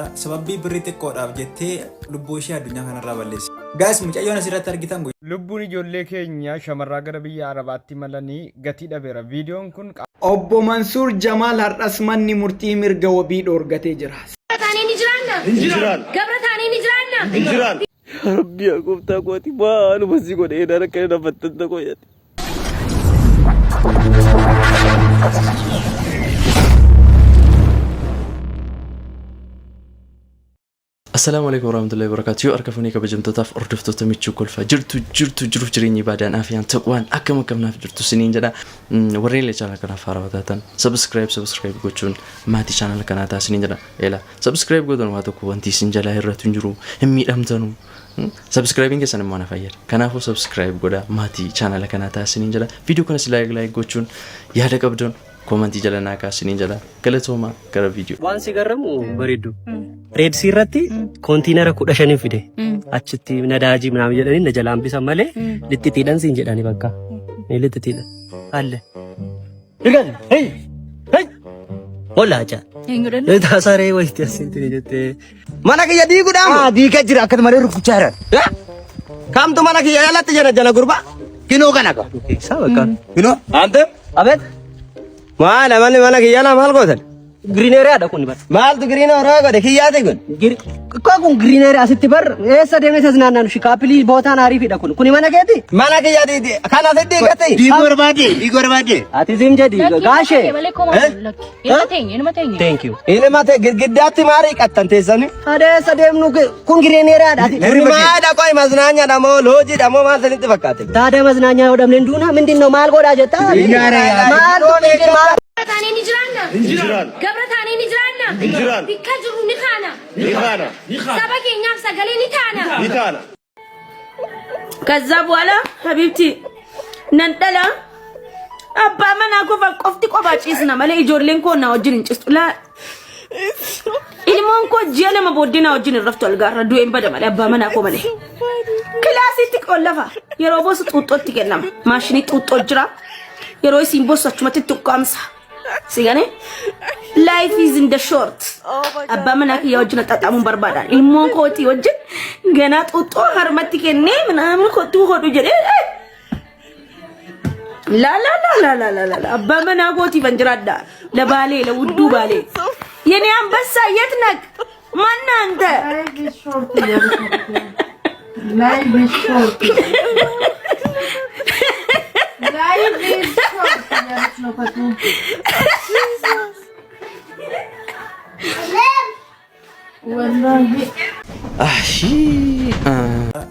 Sababbii birrii xiqqoodhaaf jettee lubbuu ishee addunyaa kanarraa balleessi. Gaas mucayyoon asirratti argitan kun lubbuun ijoollee keenya shamarraa gara biyya Arabaatti malanii gatii dhabeera. Viidiyoon kun Obbo Mansuur Jamaal har'as manni murtii mirga wabii dhoorgatee jira. Rabbi gooftaa kooti maaluma si godhee dara kana nafattanta koyate. Assalamu alaikum warahmatullahi wabarakatuh. Arkafuni kabajamtootaaf hordoftoota michuu kolfa jirtu jireenyi baadaan afiyaan taqwaan akkam akkamnaaf jirtu siniin jedha. Warreen channel kana faarawatatan subscribe gochuun maatii channel kanaa taasisanii jedha. Eela subscribe godhan waa tokko wanti isin jalaa irratti jiru hin miidhamtanu. Subscribing keessan immoo na fayyada. Kanaafuu subscribe godha maatii channel kanaa taasisanii jedha. Video kanas like gochuun yaada qabdan komentii jala naa kaasanii jala galatooma gara video. Waan si garramu bareedu. Red Sea irratti kontiinara 15 fide. Achitti nadaajii ምናምን jedhanii na jalaan bisan malee littitiidhaan siin jedhani bakka. Ni littitiidha. Alle. Digan. Hey. Hollaacha. Eenyudhan? Taasaree walitti asinti jette. Mana kiyya diiguudhaan. Diiga jira akkata malee rukuchaa jira. Kamtu mana kiyya yaalatti jala gurba. Kinoo kana ka. Isaa bakka. Kinoo? Ante? Abet. Maal amalli mana kiyya na maal gootan? Greenery ada kun bar. Maal tu greenery ada kiyyaate kun. Kun greenery asitti bar eessa deemee sasnaannaan shikaapilii bootaan ariifidha kun. Kuni mana keeti? Mana kiyyaati kana seddi gate. Diigorbaade. Ati sim jadi gaashe. Thank you. Ile mate giddaatti maari qattan teessani. Adeessa deemnu kun greenery ada. Kuni maada qoy maznaanya damo looji damo maal sanitti fakkaate. Taade maznaanya odamne nduuna mindinno maal godha jetta? Maal godha? Injiran. Gabratani Injiran. Bikajuru Nikana. Sabaki nyaf sagale Nitana. ከዛ በኋላ ሀቢብቲ ነንጠላ አባ መና ኮፋ ቆፍቲ ቆባጪስና ማለ ኢጆርሌን ኮና ወጅን እንጭስጡላ ኢልሞን ኮ ጀለ መቦዲና ወጅን ረፍቷል ጋር ዱኤን በደማለ አባ መና ኮ ማለ ክላሲቲ ቆለፋ የሮቦስ ጡጦት ይገናም ማሽኒ ጡጦ ጅራ የሮይ ሲምቦሳቹ መትጥቋምሳ ሲጋኔ life is in the short abba manak yawjna tatamun barbadan ilmon koti wajin gana tutto harmati kenne manam kotu hodu jede la abba manakoti banjrada la bale la wuddu bale yene ambassa yetnak man anta life is short no patu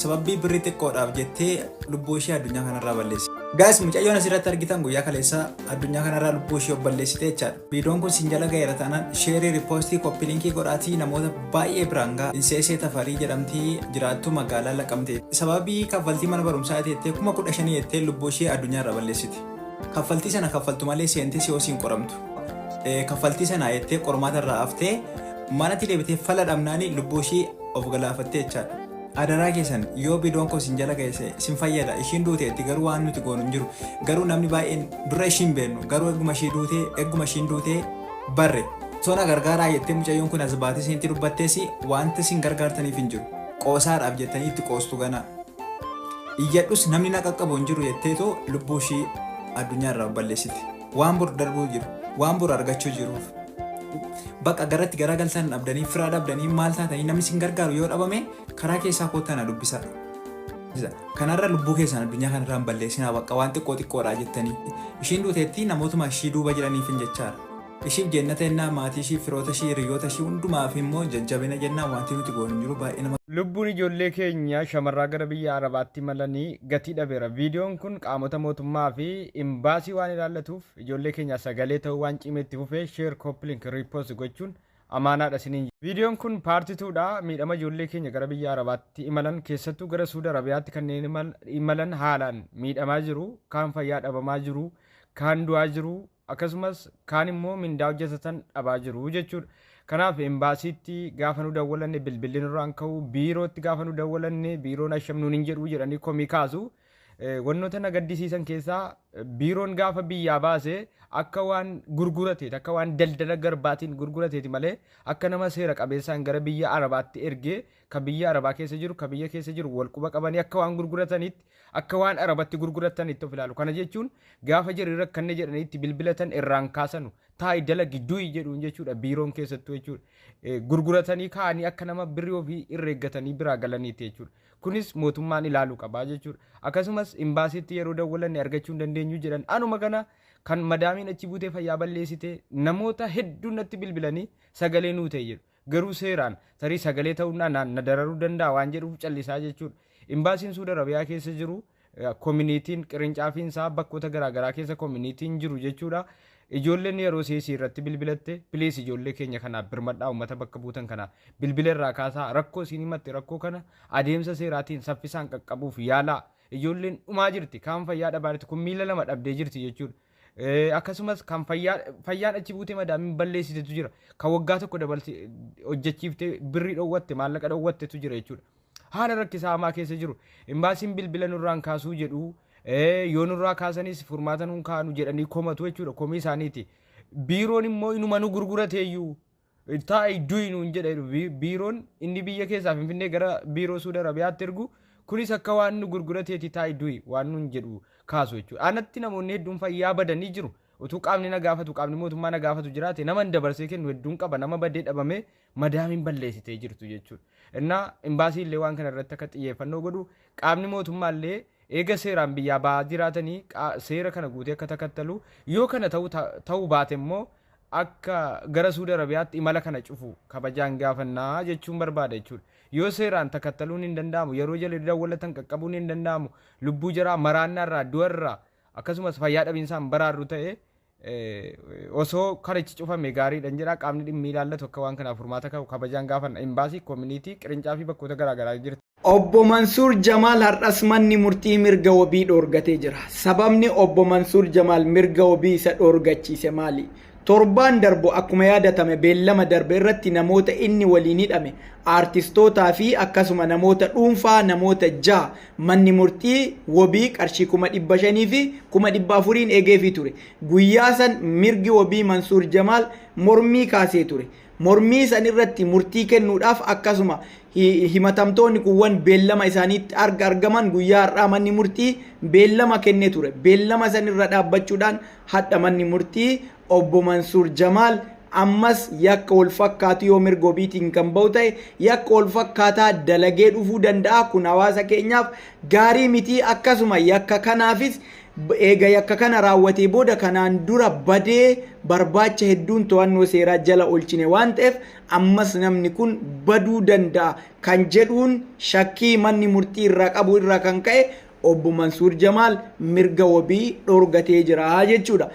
sababbii birrii xiqqoodhaaf jettee lubbuu ishee addunyaa kanarraa balleessi. Gaas mucayyoon asirratti argitan guyyaa kaleessa addunyaa kanarraa lubbuu ishee balleessite jechaadha. Viidiyoon kun siin jala ga'eera taanaan sheerii riippoostii koppiliinkii godhaatii namoota baay'ee biraan ga'a. Inseesee Tafarii jedhamtii jiraattuu magaalaa Laqamtee. Sababii kaffaltii mana barumsaa jettee 15,000 jettee lubbuu ishee addunyaarraa balleessite. Kaffaltii sana kaffaltu malee seentee si hoosiin qoramtu. Kaffaltii sana jettee qormaata irraa haftee manatti deebitee fala dhabnaanii lubbuu ishee of galaafattee jechaadha. Adaraa keessan yoo viidiyoon kun sin jala ga'e sin fayyada. Ishiin duuteetti garuu waan nuti goonu hin jiru. Garuu namni baay'een dura ishiin beennu garuu egguma ishiin duutee barre. Sona gargaaraa jettee mucayyoon kun as baatee siinti dubbatteesi wanti sin gargaartaniif hin jiru. Qoosaadhaaf jettanii itti qoostu gana. Iyyadhus namni na qaqqabu hin jiru jetteetoo lubbuu ishee addunyaarraa balleessite. Waan bor darbuu jiru. Waan bor argachuu jiruuf. Bakka garatti garagaltan dhabdanii firaa dhabdanii maal taatanii namni sin gargaaru yoo dhabame karaa keessaa kootana dubbisaa. Kanarra lubbuu keessan addunyaa kanarraan balleessinaa bakka waan xiqqoodhaa jettanii. Ishiin duuteetti namootuma ishii duuba jiraniif hin jechaadha. Ishiif jennata ennaa maatii ishii firoota ishii hiriyoota ishii hundumaaf immoo jajjabina jennaa wanti nuti goonu jiru baay'ee nama. lubbuun ijoollee keenya shamarraa gara biyya Arabaatti malanii gatii dhabeera. Viidiyoon kun qaamota mootummaa fi imbaasii waan ilaallatuuf ijoollee keenya sagalee ta'uu waan cimeetti fufee sheer koppilink riippoos gochuun amaanaadha siniin. Viidiyoon kun paartii 2dha. Miidhama ijoollee keenya gara biyya Arabaatti imalan keessattuu gara Suudi Arabiyaatti kanneen imalan haalaan miidhamaa jiru, kaan fayyaa dhabamaa jiru, kaan du'aa jiru, akkasumas kaan immoo mindaa hojjetatan dhabaa jiru jechuudha. Kanaaf imbaasiitti gaafa nu dawwalanne bilbilli nurraan ka'u, biirootti gaafa nu dawwalanne biiroon ashamnuun hin jedhu jedhanii komii kaasu. Wannoota na gaddisiisan keessaa biiroon gaafa biyyaa baase akka waan gurgurateeti akka waan daldala garbaatiin gurgurateeti malee akka nama seera qabeessaan gara biyya arabaatti ergee ka biyya arabaa keessa jiru ka biyya keessa jiru wal quba qabanii akka waan gurguratanitti akka waan arabatti gurguratanitti of ilaalu. Kana jechuun gaafa jirri rakkanne jedhaniitti bilbilatan irraan kaasanu taa'ii dalagi du'i jedhuun jechuudha biiroon keessattuu jechuudha. Gurguratanii kaa'anii akka nama birrii ofii irreeggatanii biraa galaniiti jechuudha. Kunis mootummaan ilaaluu qabaa jechuudha. Akkasumas imbaasiitti yeroo dawwalanne argachuu hin dandeenyu jedhan anuma kana kan madaamiin achi buutee fayyaa balleessite namoota hedduu natti bilbilanii sagalee nuu ta'e jedhu. Garuu seeraan tarii sagalee ta'uudhaan na dararuu danda'a waan jedhuuf callisaa jechuudha. Imbaasiin Suudi Arabiyaa keessa jiru koominiitiin qirincaafiin isaa bakkoota garaagaraa keessa koominiitiin jiru jechuudha. Ijoolleen yeroo seesii irratti bilbilatte pilees ijoollee keenya kanaaf birmadhaa uummata bakka buutan kanaaf bilbila irraa kaasaa rakkoo isin himatte rakkoo kana adeemsa seeraatiin saffisaan qaqqabuuf yaalaa ijoolleen dhumaa jirti kaan fayyaa dhabaarti kun miila lama dhabdee jirti jechuudha. Akkasumas kan fayyaan achi buutee madaamiin balleessitetu jira kan waggaa tokko dabaltee hojjechiiftee birrii dhoowwatte maallaqa dhoowwattetu jira jechuudha. Haala rakkisaa hamaa keessa jiru imbaasiin bilbila nurraan kaasuu jedhu yoo nurraa kaasanis furmaata nuun kaanu jedhanii komatu jechuudha komii isaaniiti. Biiroon immoo inuma nu gurgurateeyyuu taa'ii du'i nuun jedha biiroon inni biyya keessaa Finfinnee gara biiroo Suudi Arabiyaatti ergu kunis akka waan nu gurgurateeti taa'ii du'i waan nuun jedhu kaasu jechuudha. Anatti namoonni hedduun fayyaa badanii jiru. Utuu qaamni na gaafatu qaamni mootummaa na gaafatu jiraate nama dabarsee kennu hedduun qaba nama badee dhabame madaamiin balleessitee jirtu jechuudha. Innaa imbaasii illee waan kana irratti akka xiyyeeffannoo godhu qaamni mootummaa illee eega seeraan biyyaa ba'aa jiraatanii seera kana guutee akka takattalu yoo kana ta'uu baate immoo akka gara Suudi Arabiyaatti imala kana cufu kabajaan gaafannaa jechuun barbaada jechuudha. Yoo seeraan takattaluun hin danda'amu yeroo jala dawwalatan qaqqabuun hin danda'amu lubbuu jaraa maraannaarraa du'arraa akkasumas fayyaa dhabiinsaan baraarru ta'e osoo karichi cufame gaariidhaan jedha qaamni dhimmi ilaallatu akka waan kanaaf furmaata qabu kabajaan gaafanna imbaasii koominiitii qirincaa fi bakkoota garaagaraa jirti. Obbo Mansuur Jamaal har'as manni murtii mirga wabii dhoorgatee jira. Sababni obbo Mansuur Jamaal mirga wabii isa dhoorgachiise maali? Torbaan darbu akkuma yaadatame beellama darbe irratti namoota inni waliin hidhame aartistootaa fi akkasuma namoota dhuunfaa namoota 6 manni murtii wabii qarshii 500 fi 400 eegeefii ture. Guyyaa san mirgi wabii Mansuur Jamaal mormii kaasee ture. Mormii san irratti murtii kennuudhaaf akkasuma himatamtoonni kuwwan beellama isaaniitti argaman guyyaa har'aa manni murtii beellama kennee ture. Beellama san irra dhaabbachuudhaan hadha manni murtii obbo Mansuur Jamaal ammas yakka wal fakkaatu yoo mirga wabiitiin kan bahu ta'e yakka wal fakkaataa dalagee dhufuu danda'a. Kun hawaasa keenyaaf gaarii miti. Akkasuma yakka kanaafis eega yakka kana raawwatee booda kanaan dura badee barbaacha hedduun to'annoo seeraa jala oolchine waan ta'eef ammas namni kun baduu danda'a kan jedhuun shakkii manni murtii irraa qabu irraa kan ka'e obbo Mansuur Jamaal mirga wabii dhoorgatee jira jechuudha.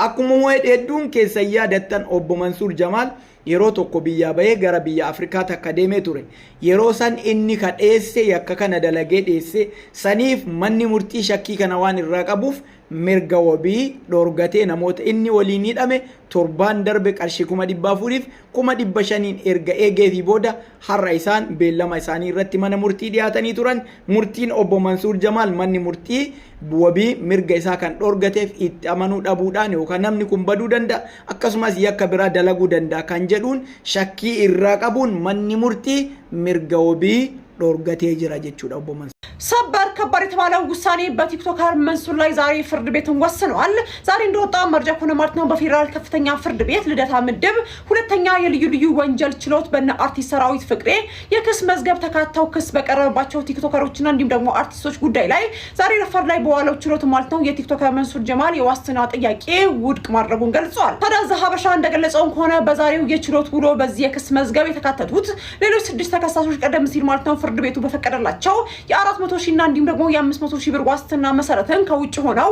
Akkuma hedduun keessa yaadattan obbo Mansuur Jamaal yeroo tokko biyyaa bahee gara biyya Afrikaa takka deemee ture. Yeroo san inni kadheesse yakka kana dalagee dheesse saniif manni murtii shakkii kana waan irraa qabuuf mirga wabii dhoorgatee namoota inni waliin hidhame torbaan darbe qarshii 400 fi 500 erga eegeefii booda har'a isaan beellama isaanii irratti mana murtii dhiyaatanii turan. Murtiin obbo Mansuur Jamaal manni murtii wabii mirga isaa kan dhoorgateef itti amanuu dhabuudhaan yookaan namni kun baduu danda'a akkasumas yakka biraa dalaguu danda'a kan jedhuun shakkii irraa qabuun manni murtii mirga wabii dhoorgatee jira jechuudha obbo Mansuur. ሰበር ከባድ የተባለው ውሳኔ በቲክቶከር መንሱር ላይ ዛሬ ፍርድ ቤትን ወስኗል። ዛሬ እንደወጣ መረጃ ከሆነ ማለት ነው በፌደራል ከፍተኛ ፍርድ ቤት ልደታ ምድብ ሁለተኛ የልዩ ልዩ ወንጀል ችሎት በእነ አርቲስት ሰራዊት ፍቅሬ የክስ መዝገብ ተካተው ክስ በቀረበባቸው ቲክቶከሮችና እንዲሁም ደግሞ አርቲስቶች ጉዳይ ላይ ዛሬ ረፋድ ላይ በዋለው ችሎት ማለት ነው የቲክቶከር መንሱር ጀማል የዋስትና ጥያቄ ውድቅ ማድረጉን ገልጿል። ታዲያ ዘሀበሻ እንደገለጸው ከሆነ በዛሬው የችሎት ውሎ በዚህ የክስ መዝገብ የተካተቱት ሌሎች 6 ተከሳሾች ቀደም ሲል ማለት ነው ፍርድ ቤቱ በፈቀደላቸው የ400 ሺና እንዲሁም ደግሞ የ500 ሺህ ብር ዋስትና መሰረትን ከውጭ ሆነው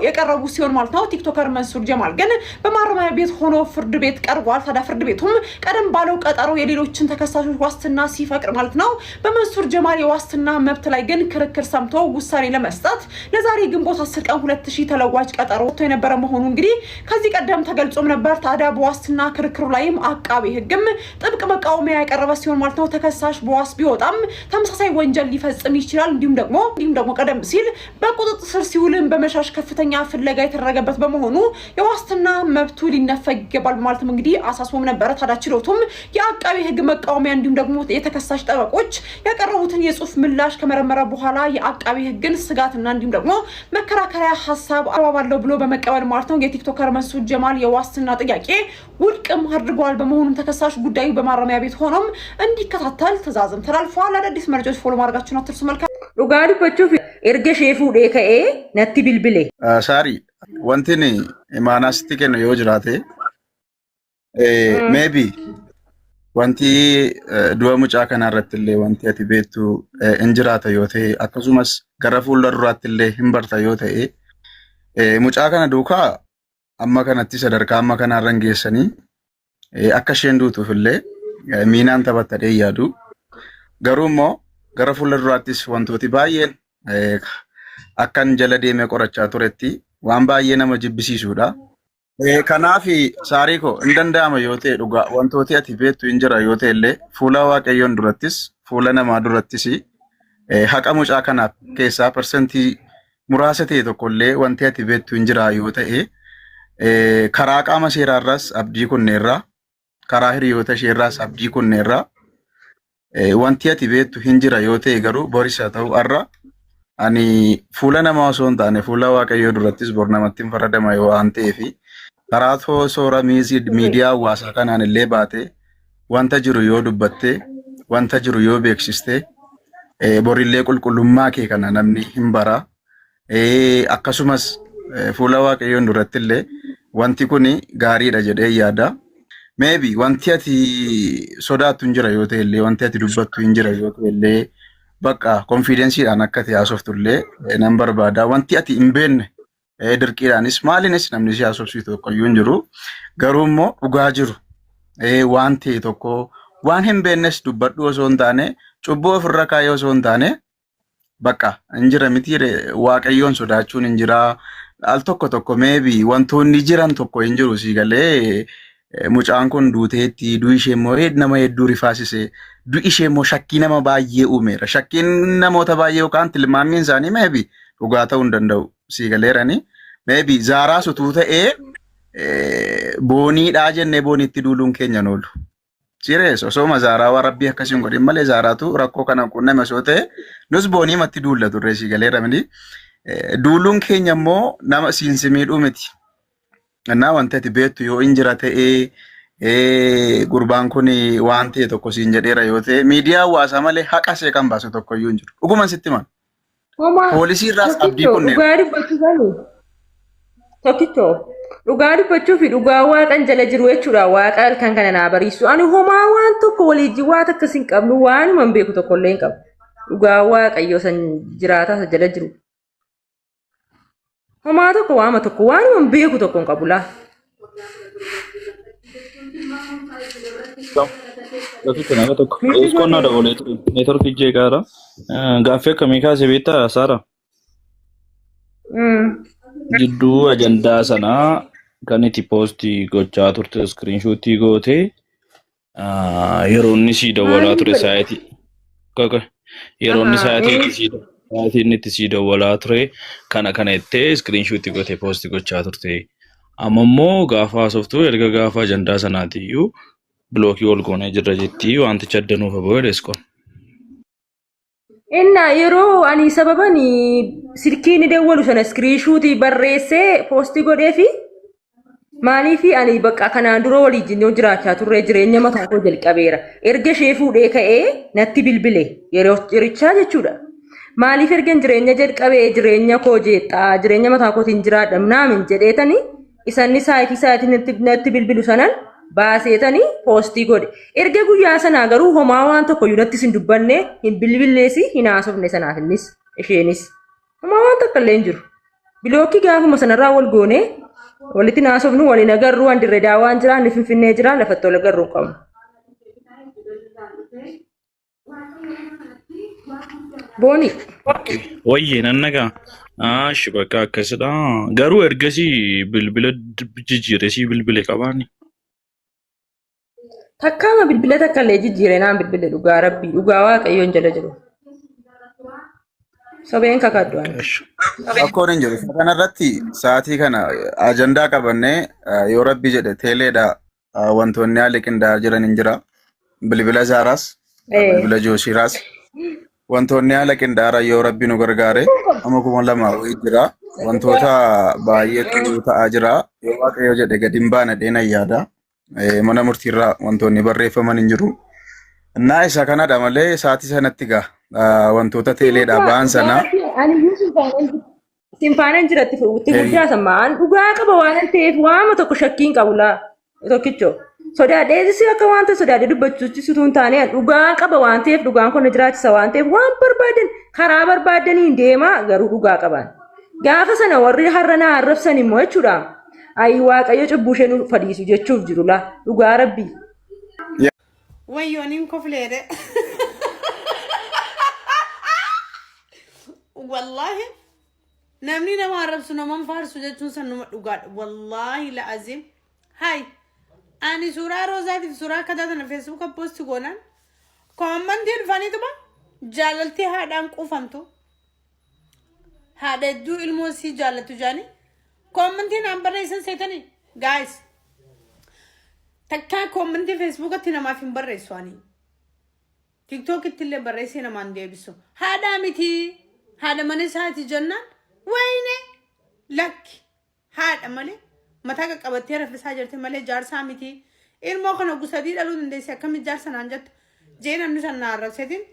የቀረቡ ሲሆን ማለት ነው ቲክቶከር መንሱር ጀማል ግን በማረሚያ ቤት ሆኖ ፍርድ ቤት ቀርቧል። ታዲያ ፍርድ ቤቱም ቀደም ባለው ቀጠሮ የሌሎችን ተከሳሾች ዋስትና ሲፈቅድ ማለት ነው በመንሱር ጀማል የዋስትና መብት ላይ ግን ክርክር ሰምቶ ውሳኔ ለመስጠት ለዛሬ ግንቦት 10 ቀን 2000 ተለዋጭ ቀጠሮ ወጥቶ የነበረ መሆኑ እንግዲህ ከዚህ ቀደም ተገልጾም ነበር። ታዲያ በዋስትና ክርክሩ ላይም አቃቤ ሕግም ጥብቅ መቃወሚያ ያቀረበ ሲሆን ማለት ነው ተከሳሽ በዋስ ቢወጣ ሲወጣም ተመሳሳይ ወንጀል ሊፈጽም ይችላል። እንዲሁም ደግሞ ቀደም ሲል በቁጥጥር ስር ሲውልም በመሻሽ ከፍተኛ ፍለጋ የተደረገበት በመሆኑ የዋስትና መብቱ ሊነፈግ ይገባል በማለትም እንግዲህ አሳስቦም ነበረ። ታዲያ ችሎቱም የአቃቢ ህግ መቃወሚያ እንዲሁም ደግሞ የተከሳሽ ጠበቆች ያቀረቡትን የጽሁፍ ምላሽ ከመረመረ በኋላ የአቃቢ ህግን ስጋትና እንዲሁም ደግሞ መከራከሪያ ሀሳብ አባባለው ብሎ በመቀበል ማለት ነው የቲክቶከር መንሱር ጀማል የዋስትና ጥያቄ ውድቅም አድርገዋል። በመሆኑም ተከሳሽ ጉዳዩ በማረሚያ ቤት ሆኖም እንዲከታተል ትዕዛዝም ተላልፏል። አዳዲስ መረጃዎች ፎሎ ማድረጋችሁን አትርሱ። መልካም ዱጋዲ በቹፍ ኤርገ ሼፉ ዴከኤ ነቲ ቢልቢሌ ሳሪ ወንቲኒ ማናስቲ ከነ ዮጅራቴ ሜቢ wanti du'a mucaa kanarratti illee wanti ati beektu injiraata yoo ta'e akkasumas gara fuula duraatti illee hin barta yoo ta'e mucaa kana duukaa amma kanatti sadarkaa amma kanarra geessanii akka isheen duutuuf illee miinaan taphattadhee yaadu garuu immoo gara fuula duraattis wantooti baay'een akkan jala deemee qorachaa turetti waan baay'ee nama jibbisiisuudha. Kanaafi saariko hin danda'ama yoo ta'e dhugaa wantooti ati beektu hin jira yoo ta'e illee fuula waaqayyoon durattis fuula namaa durattis haqa mucaa kanaaf keessaa persentii muraasa ta'e tokko illee wanti ati beektu hin jira yoo ta'e karaa qaama seeraarraas abdii kunneerraa karaa hiriyoota isheerraas abdii kunneerraa wanti ati beektu hin jira yoo ta'e garuu boris haa ta'u har'a ani fuula namaa osoo hin taane fuula waaqayyoo durattis bor namatti hin faradama yoo waan ta'eefi karaa soora miidiyaa hawaasaa kanaan illee baate wanta jiru yoo dubbatte wanta jiru yoo beeksiste borillee qulqullummaa kee kana namni hin bara akkasumas fuula waaqayyoon duratti illee wanti kun gaariidha jedhee yaada. Maybe wanti ati sodaattu hin jira yoo ta'e illee wanti ati dubbattu hin jira yoo ta'e illee bakka konfidensiidhaan akka ati haasoftu illee nan barbaada. Wanti ati hin beekne dirqiidhaanis maaliinis namni si haasofsiisu tokkoyyuu hin jiru. Garuu immoo dhugaa jiru waan ta'e tokko waan hin beeknes dubbadhu osoo hin taane cubbuu ofirra kaayee osoo hin taane bakka hin jira miti waaqayyoon sodaachuun hin jira. Al tokko maybe wantoonni jiran tokko hin jiru si galee mucaan kun duuteetti du'i ishee immoo nama hedduu rifaasise du'i ishee immoo shakkii nama baay'ee uumeera. Shakkiin namoota baay'ee yookaan tilmaamiin isaanii maybe dhugaa ta'uu hin danda'u si galeerani. Maybe zaaraa sutuu ta'ee booniidhaa jennee booniitti duuluun keenya noolu. Sirees osoo zaaraa waa rabbii akkasiin godhin malee zaaraatu rakkoo kana qunname osoo ta'e nus boonii matti duulla turre si galeeramni. Duuluun keenya immoo nama siinsimidhuu miti. Annaa wanti ati beektu yoo injira ta'ee gurbaan kun waan ta'e tokko siin jedheera yoo ta'e miidiyaa hawaasaa malee haqa see kan baasu tokko iyyuu hin jiru. Dhuguman sitti himan. Poolisii irraas abdii kunneen. Dhugaa dubbachuu tokkicho dhugaa dubbachuu fi dhugaa waaqan jala jiru jechuudha. Waaqa halkan kana naa bariisu. Ani homaa waan tokko waliijji waan akkas hin qabnu waanuma hin beeku tokko illee hin qabu. Dhugaa waaqayyoo san jiraataa jala jiru. Homaa tokko waama tokko waanuma hin beeku tokko hin qabu laa. Gaaffitti nama tokko qonnaa dabalee ture neetworkii ijee gaara gaaffii akkamii kaasee beektaa Saara? Jidduu ajandaa sanaa kan itti poostii gochaa turte iskiriinshuutii gootee yeroo inni sii dawwalaa ture saayitii yeroo inni saayitiin itti sii dawwalaa ture kana ittee iskiriinshuutii gootee poostii gochaa turte. Amma immoo gaafa haasoftuu erga gaafa ajandaa sanaatiiyyuu bilookii ol goonee jirra jettii wanticha addanuuf aboo deeskon. Inna yeroo ani sababan silkiin dawwalu sana iskiriinshuutii barreessee poostii godhee fi maaliif ani bakka kanaan dura waliin jiraachaa turre jireenya mataa koo jalqabeera. Erga ishee fuudhee ka'ee natti bilbile yeroo jirichaa jechuudha. Maaliif erga jireenya jalqabee jireenya koo jeexaa jireenya mataa kootiin jiraadha naamin jedheetanii isanni saayitii natti bilbilu sanan baaseetanii poostii godhe. Erga guyyaa sanaa garuu homaa waan tokko yuunattis hin dubbanne hin bilbilleesi hin haasofne sanaaf innis isheenis homaa waan tokko illee hin jiru. Bilookii gaafuma sanarraa wal goone walitti haasofnu waliin agarru waan dirree daawwaan jiraan ni finfinnee jiraan lafatti wal agarru hin qabnu. Booni. Wayyee nan nagaa. Ashi bakka akkasidha. Garuu ergasii bilbila jijjiiresii bilbile qabaani. Takkaama bilbila takka illee jijjiirenaan bilbile dhugaa rabbii dhugaa waaqayyoon jala jiru. Sobeen kakadduan. Akkoon hin jiru. Kanarratti sa'aatii kana ajandaa qabannee yoo rabbi jedhe teeleedha wantoonni haali qindaa'aa jiran hin jira. Bilbila Zaaraas, bilbila Jooshiiraas wantoonni haala qindaa'aa yoo rabbi nu gargaare amma 2000 jira. Wantoota baay'eetu ta'aa jira. Yoo waaqayyo jedhe gadi hin baane dheena yaada. Mana murtiirraa wantoonni barreeffaman hin jiru. Naa isa kanadha malee sa'aatii sanatti gaa wantoota teeleedha ba'an sana. Simfaaneen jiratti itti guddaa sammaan dhugaa qaba waan ta'eef waama tokko shakkiin qabu laa tokkicho. Sodaadheessi akka wanta sodaadhee dubbachuutti hin taane dhugaa qaba waan ta'eef dhugaan kun jiraachisa waan ta'eef waan barbaadan karaa barbaadaniin deemaa garuu dhugaa qaban. Gaafa sana warri harranaa arrabsan immoo jechuudha. Ayi waaqayyo cubbuu ishee nu fadhiisu jechuuf jiru laa dhugaa rabbii. Wayyooniin kofleedhe. Wallahi namni nama arrabsu naman faarsu jechuun san nama dhugaadha. Wallahi la'azim. Hai ani suuraa roozaatiif suuraa akka taatan feesbuuka poosti goonan koomantiin dhufaniituma jaalaltii haadhaan quufamtu. Haadha hedduu ilmoo sii jaallattu jaanii. Koomantiin aan barreessan seetanii. Guys. Takkaa koomantii feesbuukatti namaaf hin barreessu ani. Tiktookitti illee barreessee namaan deebisu. Haadhaa miti. Haadha mana isaati jennaan. Wayne. Lakki. Haadha malee. Mataa qaqqabattee raffisaa jirti malee jaarsaa miti. Ilmoo kana gusadii dhaluu dandeessi akkamitti jaarsa naan jettu. Jeen annu san na arrabseetiin.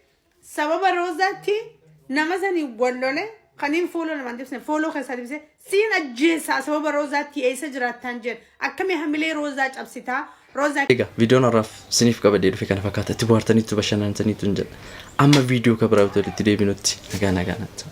Sababa roozaatti nama sanii wallole. Kaniin fooloo namaan deebisne fooloo keessaa deebisee siin ajjeessaa sababa roozaatti eessa jiraattan jedhu. Akkamii hamilee roozaa cabsitaa. Egaa viidiyoon har'aaf isiniif qabadee dhufe kana fakkaata itti bohaartaniitu bashannantaniitu hin jedha. Amma viidiyoo kabiraawutti walitti deebinutti nagaa nagaanatti.